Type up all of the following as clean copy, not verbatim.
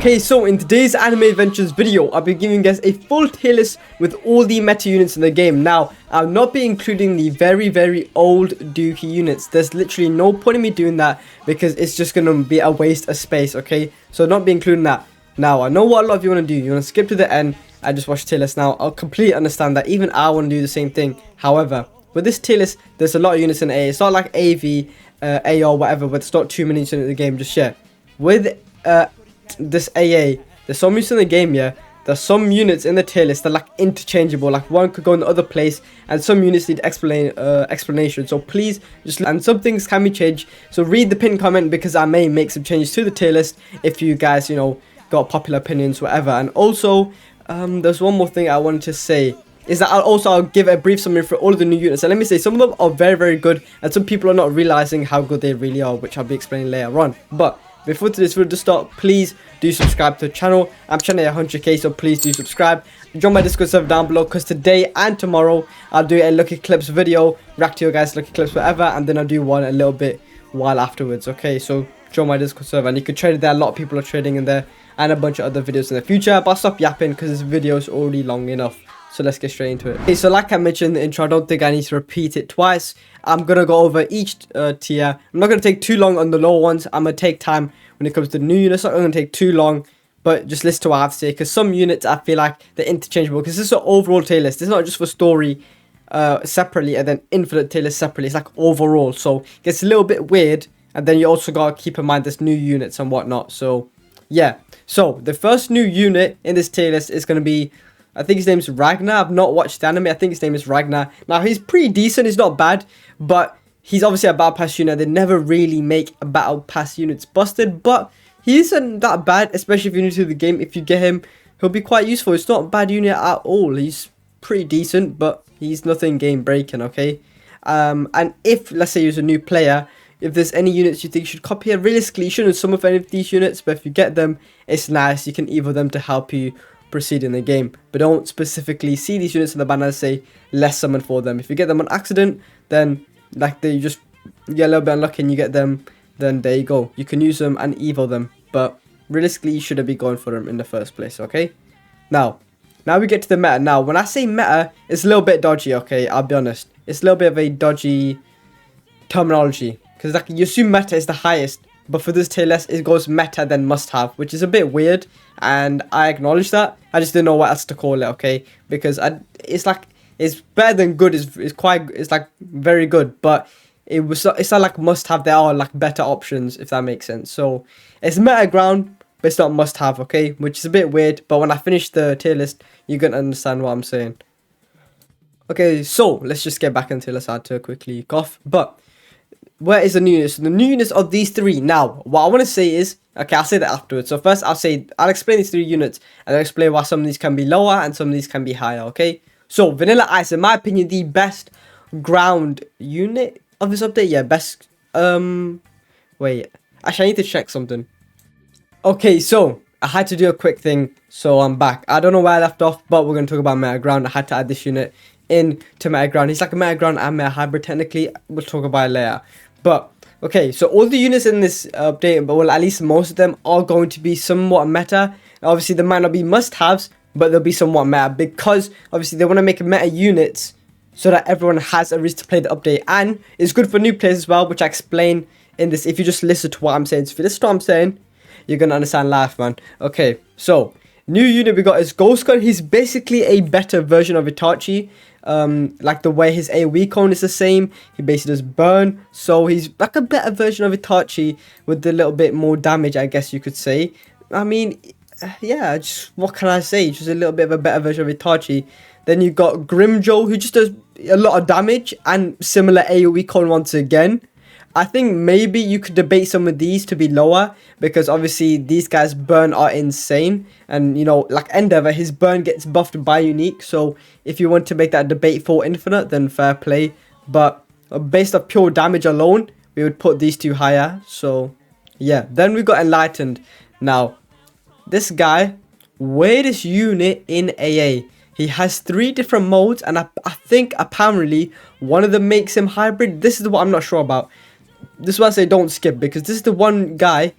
Okay, so in today's Anime Adventures video, I'll be giving you guys a full tier list with all the meta units in the game. Now, I'll not be including the very old Dookie units. There's literally no point in me doing that because it's just going to be a waste of space, okay? So, not be including that. Now, I know what a lot of you want to do. You want to skip to the end and just watch the tier list. Now, I'll completely understand that. Even I want to do the same thing. However, with this tier list, there's a lot of units in A. It's not like AV, AR, whatever, but it's not too many units in the game just yet. With this AA, there's some units in the game, yeah. There's some units in the tier list that are like interchangeable, like one could go in the other place, and some units need explanation. So please just, and some things can be changed. So read the pinned comment because I may make some changes to the tier list if you guys, you know, got popular opinions, whatever. And also, there's one more thing I wanted to say. Is that I'll give a brief summary for all of the new units. And let me say, some of them are very good, and some people are not realizing how good they really are, which I'll be explaining later on. But before today's video to start, please do subscribe to the channel. I'm trying to hit 100k, so please do subscribe. Join my Discord server down below, because today and tomorrow I'll do a Lucky Clips video, react to your guys' Lucky Clips, whatever, and then I'll do one a little bit while afterwards. Okay, so join my Discord server, and you can trade it there. A lot of people are trading in there, and a bunch of other videos in the future. But I'll stop yapping because this video is already long enough. So let's get straight into it. Okay, so like I mentioned in the intro, I don't think I need to repeat it twice. I'm going to go over each tier. I'm not going to take too long on the lower ones. I'm going to take time when it comes to new units. It's not going to take too long, but just listen to what I have to say. Because some units, I feel like they're interchangeable. Because this is an overall tier list. It's not just for story separately and then infinite tier list separately. It's like overall. So it gets a little bit weird. And then you also got to keep in mind there's new units and whatnot. So yeah. So the first new unit in this tier list is going to be, I think his name is Ragnar. I've not watched the anime. I think his name is Ragnar. Now, he's pretty decent. He's not bad. But he's obviously a battle pass unit. They never really make a battle pass units busted. But he isn't that bad, especially if you're new to the game. If you get him, he'll be quite useful. It's not a bad unit at all. He's pretty decent, but he's nothing game breaking, okay? And if, let's say, you're a new player, if there's any units you think you should copy here, realistically, you shouldn't summon for any of these units. But if you get them, it's nice. You can evo them to help you proceed in the game, but don't specifically see these units in the banner and say less summon for them. If you get them on accident, then like you get a little bit unlucky and you get them, then there you go. You can use them and evo them, but realistically you shouldn't be going for them in the first place. Okay, now we get to the meta. Now when I say meta, it's a little bit dodgy, okay? I'll be honest, it's a little bit of a dodgy terminology, because like you assume meta is the highest, but for this tier list it goes meta then must have, which is a bit weird, and I acknowledge that. I just didn't know what else to call it, okay? Because it's like, it's better than good. It's like very good, but it's not like must have. There are like better options, if that makes sense. So it's meta ground, but it's not must have, okay? Which is a bit weird, but when I finish the tier list, you're gonna understand what I'm saying. Okay, so let's just get back into it. Let's add to quickly cough. But where is the new units? So the new units are these three. Now, what I want to say is, okay, I'll say that afterwards. So first, I'll explain these three units, and I'll explain why some of these can be lower and some of these can be higher, okay? So, Vanilla Ice, in my opinion, the best ground unit of this update. Yeah, best, wait. Actually, I need to check something. Okay, so, I had to do a quick thing, so I'm back. I don't know where I left off, but we're going to talk about Meta Ground. I had to add this unit into Meta Ground. He's like a Meta Ground and Meta Hybrid, technically. We'll talk about it later. But okay, so all the units in this update, but well, at least most of them are going to be somewhat meta. Obviously, they might not be must-haves, but they'll be somewhat meta, because obviously they want to make meta units so that everyone has a reason to play the update, and it's good for new players as well, which I explain in this. If you just listen to what I'm saying, so if you listen to what I'm saying, you're gonna understand life, man. Okay, so new unit we got is Ghost Gun. He's basically a better version of Itachi. Like the way his AoE cone is the same, he basically does burn, so he's like a better version of Itachi with a little bit more damage, I guess you could say. I mean, yeah, just what can I say, just a little bit of a better version of Itachi. Then you got Grimjo, who just does a lot of damage and similar AoE cone once again. I think maybe you could debate some of these to be lower, because obviously these guys' burn are insane, and you know, like Endeavor, his burn gets buffed by unique, so if you want to make that debate for infinite, then fair play. But based off pure damage alone, we would put these two higher. So yeah, then we got Enlightened. Now this guy, weirdest unit in AA. He has 3 different modes, and I think apparently one of them makes him hybrid. This is what I'm not sure about. This is why I say don't skip, because this is the one guy,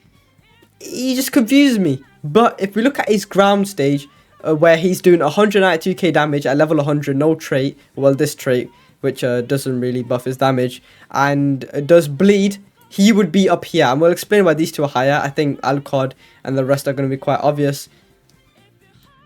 he just confuses me. But if we look at his ground stage, where he's doing 192k damage at level 100, no trait, well, this trait, which doesn't really buff his damage, and does bleed, he would be up here. And we'll explain why these two are higher. I think Alucard and the rest are going to be quite obvious.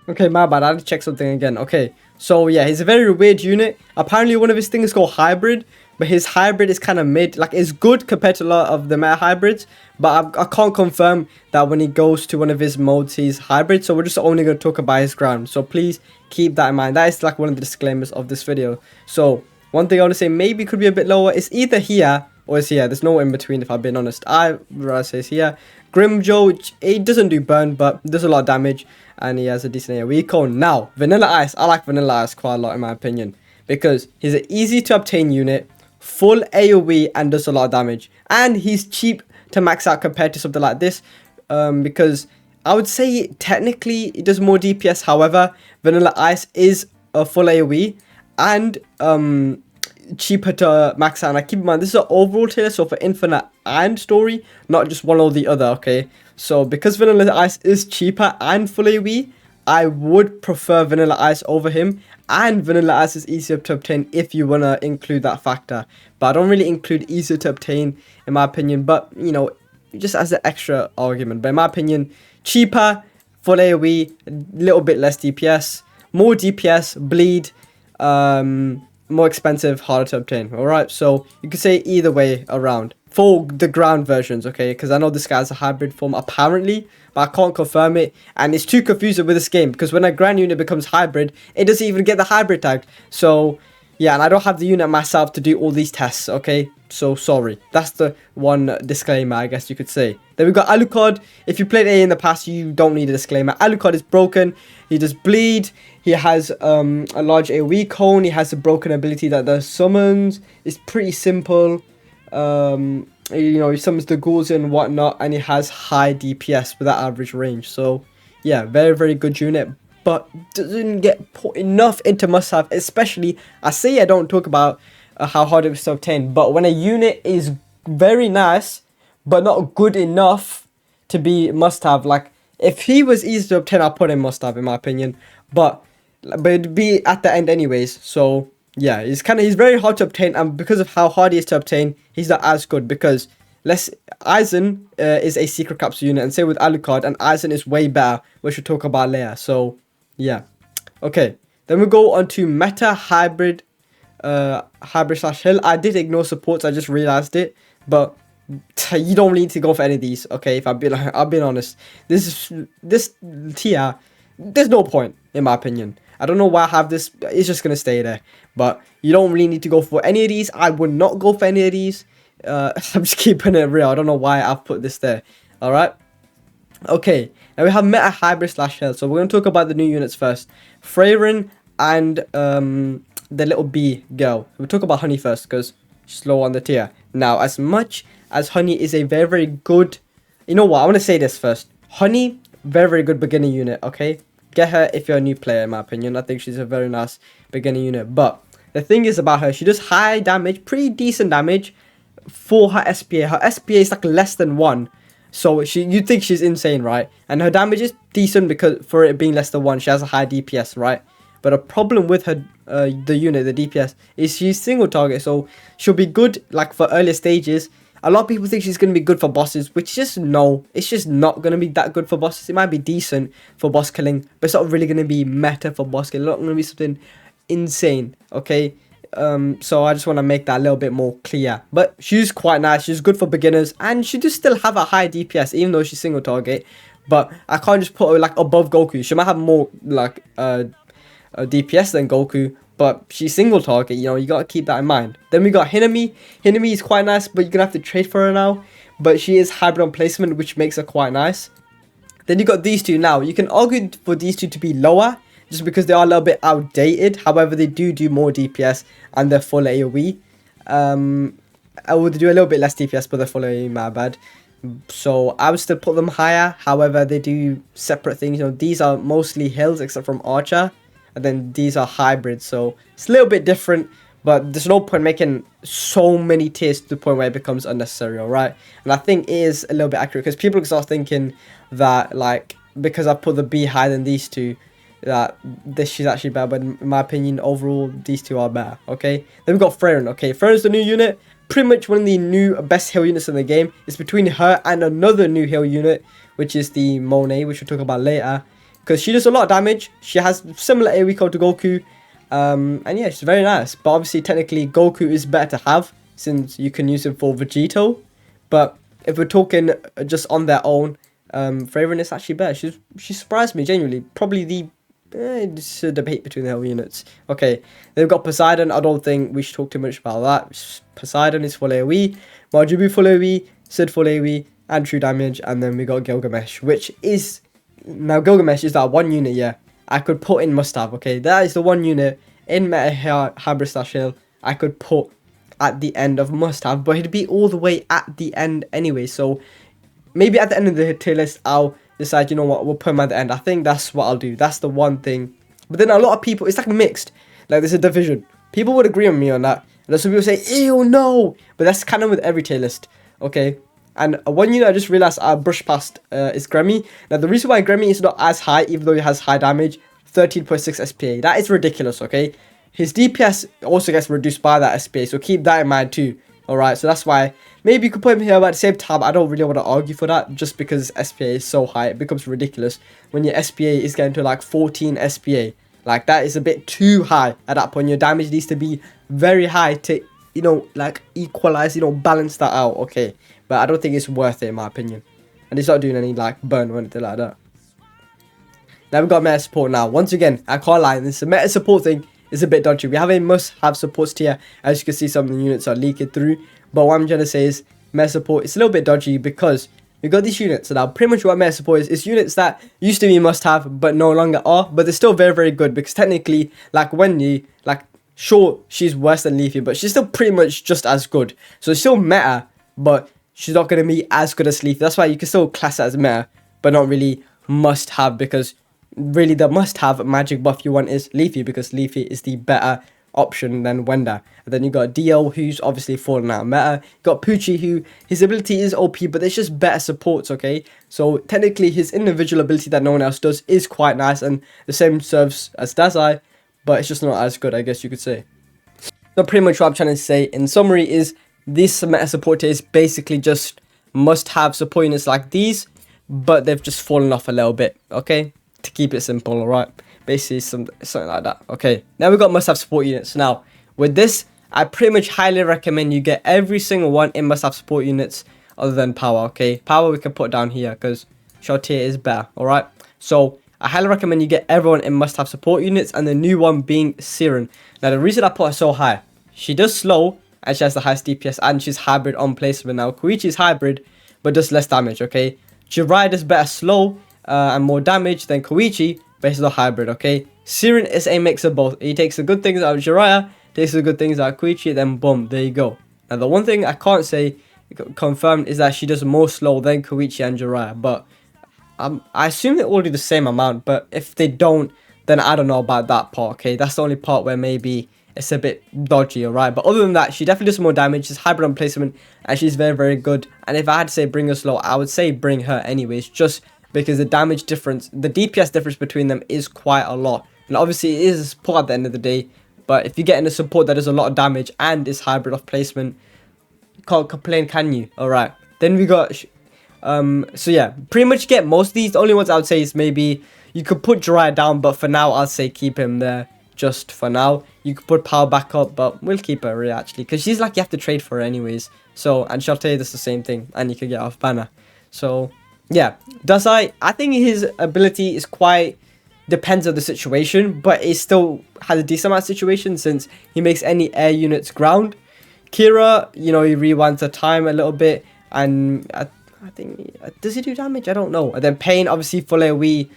Okay, my bad. I had to check something again. Okay, so yeah, he's a very weird unit. Apparently, one of his things is called hybrid, but his hybrid is kind of mid. Like, it's good compared to a lot of the meta hybrids, but I can't confirm that when he goes to one of his modes, he's hybrid. So we're just only going to talk about his ground. So please keep that in mind. That is like one of the disclaimers of this video. So one thing I want to say maybe could be a bit lower. It's either here or it's here. There's no in between, if I've been honest. I rather say it's here. Grimjo, he doesn't do burn, but does a lot of damage, and he has a decent AoE cone. Now, Vanilla Ice. I like Vanilla Ice quite a lot in my opinion, because he's an easy to obtain unit, full AoE, and does a lot of damage. And he's cheap to max out compared to something like this, because I would say technically it does more DPS. However, Vanilla Ice is a full AoE and cheaper to max out. And I keep in mind, this is an overall tier, so for Infinite and Story, not just one or the other, okay? So because Vanilla Ice is cheaper and full AoE, I would prefer Vanilla Ice over him. And Vanilla Ice is easier to obtain if you want to include that factor. But I don't really include easier to obtain in my opinion, but you know, just as an extra argument. But in my opinion, cheaper, full AoE, little bit less DPS, more DPS, bleed, more expensive, harder to obtain. Alright, so you could say either way around for the ground versions, okay? Because I know this guy's a hybrid form apparently, but I can't confirm it, and it's too confusing with this game, because when a ground unit becomes hybrid, it doesn't even get the hybrid tag. So yeah, and I don't have the unit myself to do all these tests, okay? So sorry. That's the one disclaimer, I guess you could say. Then we've got Alucard. If you played A in the past, you don't need a disclaimer. Alucard is broken. He does bleed. He has a large AoE cone. He has a broken ability that does summons. It's pretty simple. You know, he summons the ghouls and whatnot, and he has high DPS with that average range. So yeah, very, very good unit, but doesn't get put enough into must-have. Especially, I say I don't talk about how hard it is to obtain, but when a unit is very nice but not good enough to be must-have, like if he was easy to obtain, I'll put him must-have in my opinion, but it'd be at the end anyways. So yeah, he's very hard to obtain, and because of how hard he is to obtain, he's not as good, because Eisen is a secret capsule unit, and same with Alucard, and Eisen is way better, which we'll talk about later. So yeah, okay, then we go on to meta hybrid slash hill. I did ignore supports, I just realized it, but you don't need to go for any of these, okay? If I've been honest, this tier, there's no point in my opinion. I don't know why I have this. It's just gonna stay there, but you don't really need to go for any of these. I would not go for any of these. I'm just keeping it real. I don't know why I've put this there. All right. Okay, now we have meta hybrid slash hill. So we're gonna talk about the new units first. Freyrin and the little bee girl. We'll talk about Honey first, because she's low on the tier. Now, as much as Honey is a very, very good, you know what, I want to say this first. Honey, very, very good beginner unit, okay? Get her if you're a new player, in my opinion. I think she's a very nice beginner unit. But the thing is about her, she does high damage, pretty decent damage for her SPA. Her SPA is like less than 1. So you'd think she's insane, right? And her damage is decent because for it being less than 1, she has a high DPS, right? But a problem with her, the unit, the DPS, is she's single target. So she'll be good like for earlier stages. A lot of people think she's going to be good for bosses, which just no, it's just not going to be that good for bosses. It might be decent for boss killing, but it's not really going to be meta for boss killing. It's not going to be something insane, okay? So I just want to make that a little bit more clear. But she's quite nice. She's good for beginners, and she does still have a high DPS, even though she's single target. But I can't just put her like above Goku. She might have more like DPS than Goku, but she's single target, you know, you gotta keep that in mind. Then we got Hinami. Hinami is quite nice, but you're gonna have to trade for her now. But she is hybrid on placement, which makes her quite nice. Then you got these two. Now, you can argue for these two to be lower, just because they are a little bit outdated. However, they do more DPS, and they're full AoE. I would do a little bit less DPS, but they're full AoE, my bad. So I would still put them higher. However, they do separate things. You know, these are mostly hills, except from Archer. And then these are hybrids, so it's a little bit different, but there's no point making so many tiers to the point where it becomes unnecessary, alright? And I think it is a little bit accurate, because people start thinking that like because I put the B higher than these two, that this she's actually better. But in my opinion, overall, these two are better. Okay. Then we got Freyrun. Okay, Freyrun's the new unit. Pretty much one of the new best heal units in the game. It's between her and another new heal unit, which is the Monet, which we'll talk about later. Because she does a lot of damage. She has similar AoE code to Goku. And yeah, she's very nice. But obviously, technically, Goku is better to have, since you can use him for Vegito. But if we're talking just on their own, Freyrun is actually better. She surprised me, genuinely. Probably the... it's a debate between the heal units. Okay, they've got Poseidon. I don't think we should talk too much about that. Poseidon is full AoE. Majubu full AoE. Sid full AoE. And true damage. And then we got Gilgamesh, which is... Now, Gilgamesh is that one unit, yeah, I could put in must-have, okay? That is the one unit in Meta Hybrid / Hill I could put at the end of must-have, but it'd be all the way at the end anyway. So, maybe at the end of the tier list, I'll decide, you know what, we'll put him at the end. I think that's what I'll do. That's the one thing. But then a lot of people, it's like mixed. Like, there's a division. People would agree with me on that. And then some people say, ew, no. But that's kind of with every tier list, okay? And one unit I just realized I brushed past is Gremmy. Now, the reason why Gremmy is not as high, even though he has high damage, 13.6 SPA. That is ridiculous, okay? His DPS also gets reduced by that SPA, so keep that in mind too. Alright, so that's why maybe you could put him here, but at the same time, I don't really want to argue for that, just because SPA is so high. It becomes ridiculous when your SPA is getting to like 14 SPA. Like, that is a bit too high at that point. Your damage needs to be very high to, you know, like equalize, you know, balance that out, okay? But I don't think it's worth it in my opinion. And he's not doing any like burn or anything like that. Now we've got meta support now. Once again, I can't lie, this meta support thing is a bit dodgy. We have a must-have supports tier. As you can see, some of the units are leaking through. But what I'm trying to say is meta support is a little bit dodgy because we've got these units. So now pretty much what meta support is units that used to be must-have but no longer are. But they're still very, very good because technically, like Wendy, like sure, she's worse than Leafy, but she's still pretty much just as good. So it's still meta, but she's not going to be as good as Leafy. That's why you can still class it as meta, but not really must-have, because really the must-have magic buff you want is Leafy, because Leafy is the better option than Wenda. And then you got DL, who's obviously fallen out of meta. You got Poochie, who his ability is OP, but there's just better supports, okay? So technically his individual ability that no one else does is quite nice, and the same serves as Dazai, but it's just not as good, I guess you could say. So pretty much what I'm trying to say in summary is this meta support is basically just must-have support units like these, but they've just fallen off a little bit, okay? To keep it simple, alright? Basically something like that, okay? Now we've got must-have support units. Now, with this, I pretty much highly recommend you get every single one in must-have support units other than Power, okay? Power we can put down here because short tier is better, alright? So, I highly recommend you get everyone in must-have support units, and the new one being Siren. Now, the reason I put her so high, she does slow, and she has the highest DPS, and she's hybrid on placement. Now, Koichi is hybrid, but does less damage, okay? Jiraiya does better slow and more damage than Koichi, but he's not hybrid, okay? Siren is a mix of both. He takes the good things out of Jiraiya, takes the good things out of Koichi, then boom, there you go. Now, the one thing I can't say confirmed is that she does more slow than Koichi and Jiraiya, but I assume they all do the same amount, but if they don't, then I don't know about that part, okay? That's the only part where maybe it's a bit dodgy, alright? But other than that, she definitely does more damage. She's hybrid on placement, and she's very, very good. And if I had to say bring her slow, I would say bring her anyways, just because the damage difference, the DPS difference between them is quite a lot. And obviously, it is a support at the end of the day, but if you're getting a support that does a lot of damage and is hybrid off placement, you can't complain, can you? Alright. Then we got... so yeah, pretty much get most of these. The only ones I would say is maybe you could put Jiraiya down, but for now I'll say keep him there just for now. You could put Power back up, but we'll keep her really actually, because she's like you have to trade for her anyways. So, and Shartae does the same thing, and you could get off banner. So yeah, Dazai, I think his ability is quite depends on the situation, but it still has a decent amount of situation since he makes any air units ground. Kira, you know, he rewinds the time a little bit, and I think, does he do damage? I don't know. And then Pain, obviously, full AoE.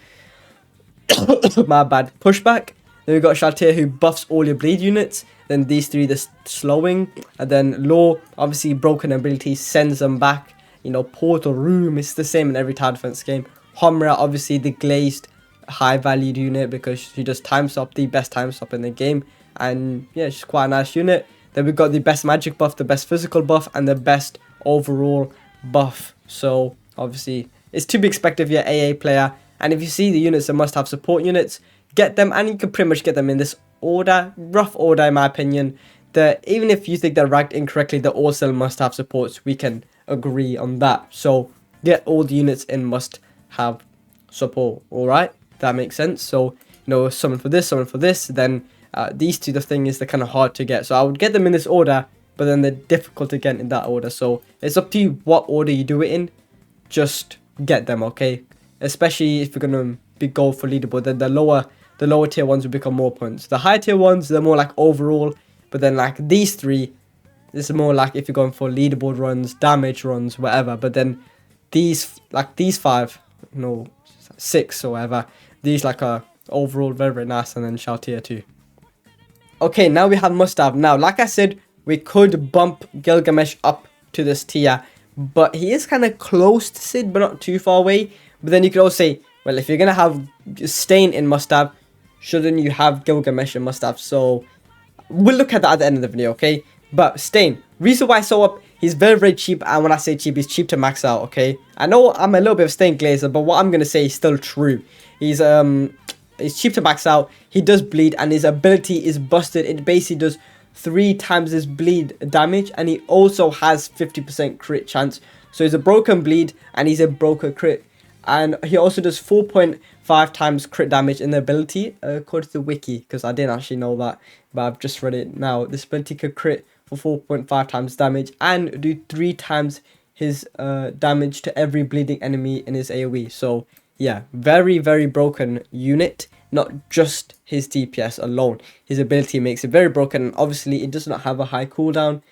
My bad. Pushback. Then we've got Shaltir, who buffs all your bleed units. Then these three, the slowing. And then Law, obviously, broken ability, sends them back. You know, Portal Room is the same in every tower defense game. Homura, obviously, the glazed, high-valued unit because she does time stop, the best time stop in the game. And, yeah, she's quite a nice unit. Then we've got the best magic buff, the best physical buff, and the best overall buff. So obviously it's to be expected if you're an AA player And if you see the units that must have support units, get them, and you can pretty much get them in this order, rough order in my opinion, that even if you think they're ranked incorrectly, they all still must have supports. We can agree on that. So get all the units in must have support. Alright, that makes sense. So, someone for this, then these two, the thing is, they're kind of hard to get. So I would get them in this order, but then they're difficult to get in that order. So it's up to you what order you do it in. Just get them, okay? Especially if you're gonna be go for leaderboard, then the lower tier ones will become more points. The higher tier ones, they're more like overall, but then like these three, this is more like if you're going for leaderboard runs, damage runs, whatever. But then these 5, 6 or whatever, these like are overall very, very nice, and then shout tier 2. Okay, now we have must have. Now, like I said, we could bump Gilgamesh up to this tier, but he is kind of close to Sid, but not too far away. But then you could also say, well, if you're gonna have Stain in must have, shouldn't you have Gilgamesh in must have? So we'll look at that at the end of the video, okay? But Stain, reason why I saw up, he's very, very cheap, and when I say cheap, he's cheap to max out, okay? I know I'm a little bit of Stain glazer, but what I'm gonna say is still true. He's cheap to max out, he does bleed, and his ability is busted. It basically does 3 times his bleed damage, and he also has 50% crit chance. So he's a broken bleed, and he's a broken crit. And he also does 4.5 times crit damage in the ability, according to the wiki, because I didn't actually know that, but I've just read it now. This ability could crit for 4.5 times damage and do 3 times his damage to every bleeding enemy in his AoE. So yeah, very, very broken unit. Not just his DPS alone. His ability makes it very broken, and obviously it does not have a high cooldown.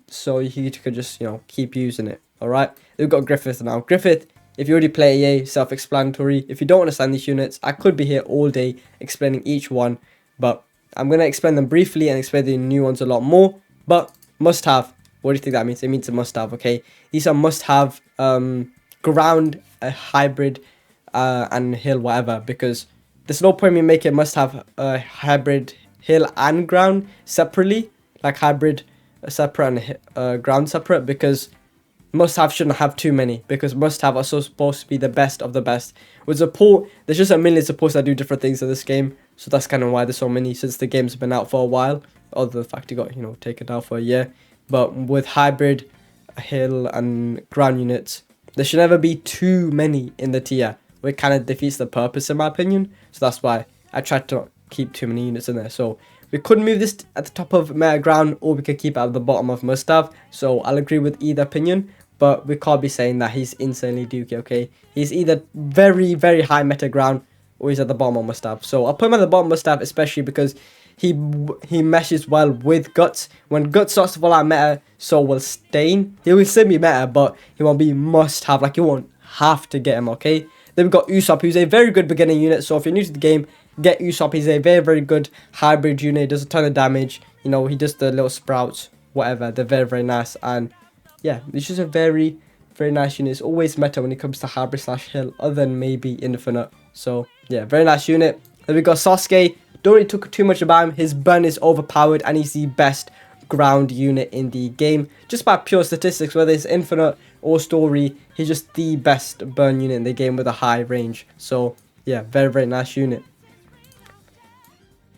So you could just, keep using it. Alright, we've got Griffith now. Griffith, if you already play EA, self-explanatory. If you don't understand these units, I could be here all day explaining each one, but I'm going to explain them briefly and explain the new ones a lot more. But must have, what do you think that means? It means a must have, okay? These are must have ground, a hybrid, and hill, whatever, because there's no point in me making must have a hybrid hill and ground separately, like hybrid separate and ground separate, because must have shouldn't have too many, because must have are so supposed to be the best of the best. With support, there's just a million supports that do different things in this game, so that's kind of why there's so many since the game's been out for a while, other than the fact it got taken down for a year. But with hybrid, hill and ground units, there should never be too many in the tier, which kind of defeats the purpose in my opinion. So that's why I tried to not keep too many units in there. So we could move this at the top of meta ground, or we could keep it at the bottom of must have. So I'll agree with either opinion, but we can't be saying that he's insanely dookie, okay? He's either very, very high meta ground, or he's at the bottom of must have. So I'll put him at the bottom of must have, especially because he meshes well with Guts. When Guts starts to fall out meta, so will Stain. He will still be meta, but he won't be must have. Like, you won't have to get him, okay? Then we've got Usopp, who's a very good beginning unit. So if you're new to the game, get Usopp. He's a very, very good hybrid unit. He does a ton of damage. He does the little sprouts, whatever. They're very, very nice. And yeah, it's just a very, very nice unit. It's always meta when it comes to hybrid / hill, other than maybe infinite. So yeah, very nice unit. Then we got Sasuke. Don't really talk too much about him. His burn is overpowered, and he's the best ground unit in the game. Just by pure statistics, whether it's infinite or story, he's just the best burn unit in the game with a high range. So yeah, very, very nice unit.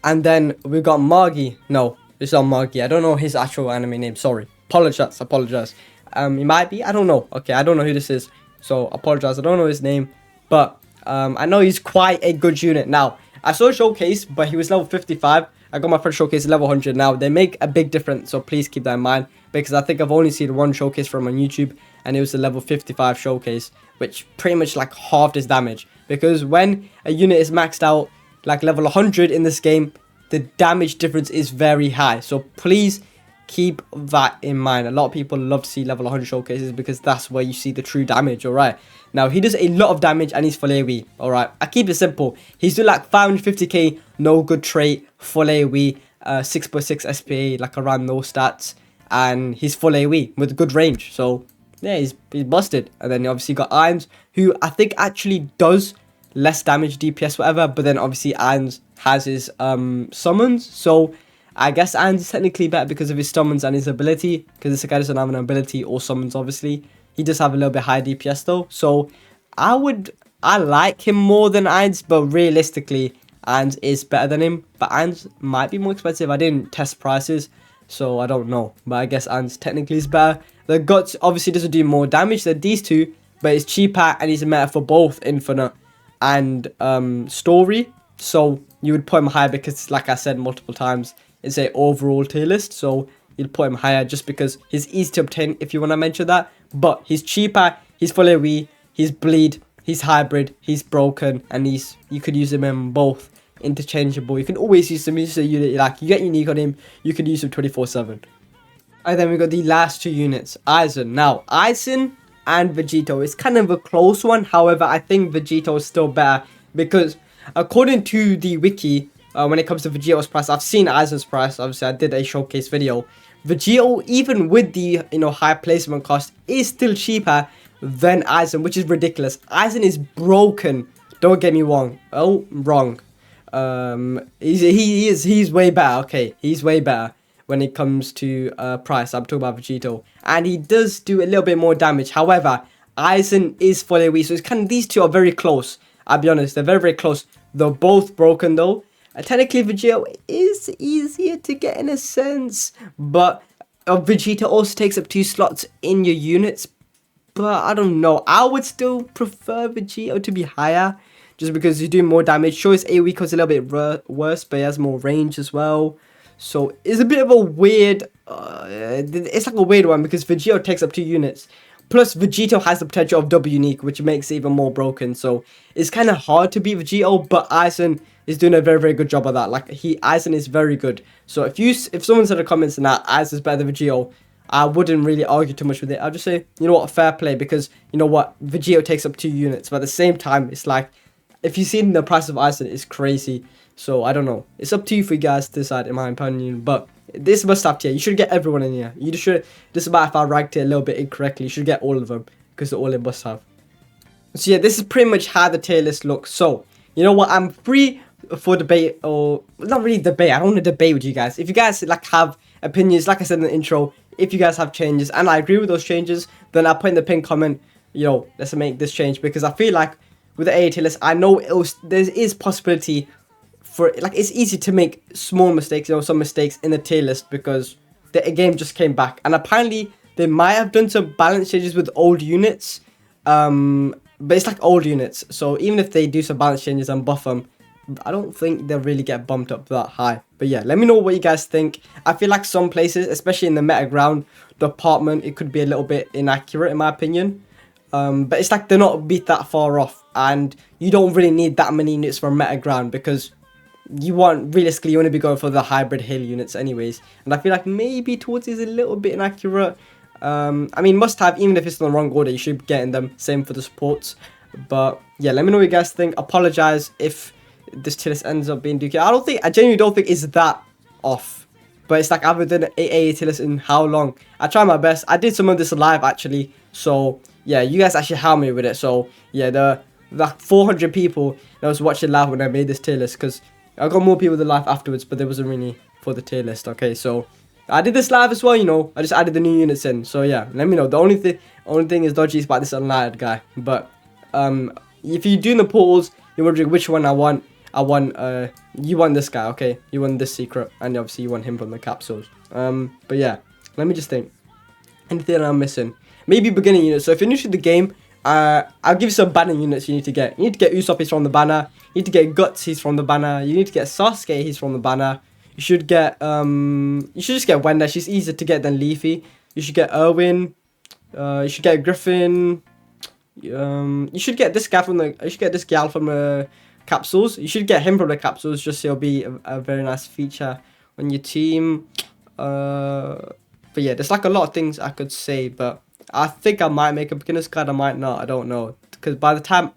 And then we got Margi. No, it's not Margi. I don't know his actual anime name. Sorry. Apologize. He might be. I don't know. Okay, I don't know who this is. So apologize. I don't know his name. But I know he's quite a good unit. Now, I saw a showcase, but he was level 55. I got my first showcase level 100 now. They make a big difference, so please keep that in mind. Because I think I've only seen one showcase from on YouTube, and it was a level 55 showcase, which pretty much like halved his damage. Because when a unit is maxed out, like level 100 in this game, the damage difference is very high. So please keep that in mind. A lot of people love to see level 100 showcases because that's where you see the true damage, alright? Now, he does a lot of damage and he's full AoE, alright? I keep it simple. He's doing like 550k, no good trait, full AoE, 6.6 SPA, like around those stats. And he's full AoE with good range. So, yeah, he's busted. And then you obviously got Irons, who I think actually does less damage, DPS, whatever. But then obviously Irons has his summons. So, I guess Irons is technically better because of his summons and his ability. Because this guy doesn't have an ability or summons, obviously. He does have a little bit higher DPS though. So I would I like him more than Eins, but realistically, Eins is better than him. But Eins might be more expensive. I didn't test prices, so I don't know. But I guess Eins technically is better. The Guts obviously doesn't do more damage than these two, but it's cheaper and he's a meta for both Infinite and Story. So you would put him higher because, like I said multiple times, it's a overall tier list. So you'd put him higher just because he's easy to obtain, if you want to mention that. But he's cheaper, he's fully AoE, he's bleed, he's hybrid, he's broken, and you could use him in both interchangeable. You can always use him. Use a unit like you get unique on him, you could use him 24/7. And then we got the last two units, Eisen. Now Eisen and Vegito is kind of a close one. However, I think Vegito is still better because according to the wiki, when it comes to Vegito's price, I've seen Eisen's price. Obviously, I did a showcase video. Vegito, even with the high placement cost, is still cheaper than Eisen, which is ridiculous. Eisen is broken. Don't get me wrong. Oh, wrong. He's way better. Okay, he's way better when it comes to price. I'm talking about Vegito, and he does do a little bit more damage. However, Eisen is fully weak, so it's kind of, these two are very close. I'll be honest, they're very, very close. They're both broken though. Technically, Vegito is easier to get in a sense, but Vegeta also takes up 2 slots in your units. But I don't know. I would still prefer Vegito to be higher, just because he's doing more damage. Sure, his AoE is a little bit worse, but he has more range as well. So it's a bit of a weird. It's like a weird one because Vegito takes up 2 units. Plus, Vegito has the potential of double unique, which makes it even more broken. So it's kind of hard to beat Vegito, but Eisen is doing a very, very good job of that. Like Eisen is very good. So if someone said in the comments that Eisen is better than Vegito, I wouldn't really argue too much with it. I'll just say, you know what, fair play, because you know what, Vegito takes up 2 units, but at the same time, it's like if you've seen the price of Eisen, it's crazy. So I don't know. It's up to you for you guys to decide, in my opinion. But this must-have tier. You should get everyone in here. You should. Just about if I ranked it a little bit incorrectly, you should get all of them because they're all in must-have. So yeah, this is pretty much how the tier list looks. So you know what, I'm free for debate, or not really debate. I don't want to debate with you guys. If you guys like have opinions, like I said in the intro, if you guys have changes and I agree with those changes, then I'll put in the pinned comment, let's make this change, because I feel like with the AA tier list, I know there is possibility for, like, it's easy to make small mistakes, some mistakes in the tier list because the game just came back, and apparently they might have done some balance changes with old units, but it's like old units, so even if they do some balance changes and buff them, I don't think they'll really get bumped up that high. But yeah, let me know what you guys think. I feel like some places, especially in the meta ground department, it could be a little bit inaccurate in my opinion. But it's like they're not beat that far off, and you don't really need that many units for meta ground because realistically you want to be going for the hybrid hill units anyways. And I feel like maybe towards is a little bit inaccurate. I mean, must have, even if it's in the wrong order, you should be getting them. Same for the supports. But yeah, let me know what you guys think. Apologize if this tier list ends up being dookie. I genuinely don't think it's that off. But it's like, I haven't done an AA tier list in how long? I try my best. I did some of this live actually. So yeah, you guys actually helped me with it. So yeah, the 400 people that was watching live when I made this tier list, because I got more people than live afterwards, but there wasn't really for the tier list. Okay, so I did this live as well, I just added the new units in. So yeah, let me know. The only thing is dodgy is about this unlighted guy. But if you're doing the polls, you're wondering which one I want. You want this guy, okay? You want this secret, and obviously you want him from the capsules. But yeah, let me just think. Anything I'm missing? Maybe beginning units. So if you're new to the game, I'll give you some banner units you need to get. You need to get Usopp, he's from the banner. You need to get Guts, he's from the banner. You need to get Sasuke, he's from the banner. You should get you should just get Wenda, she's easier to get than Leafy. You should get Erwin. You should get Griffin. You should get this guy from the capsules. You should get him from the capsules, just so he'll be a very nice feature on your team. But yeah, there's like a lot of things I could say, but I think I might make a beginner's guide, I might not, I don't know, because by the time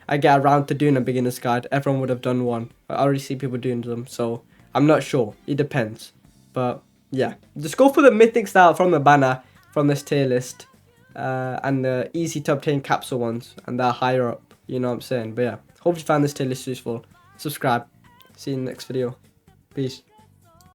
I get around to doing a beginner's guide, everyone would have done one. I already see people doing them, so I'm not sure. It depends. But yeah, just go for the mythic style from the banner from this tier list, and the easy to obtain capsule ones, and they're higher up, you know what I'm saying. But yeah, hope you found this tier list useful. Subscribe. See you in the next video. Peace.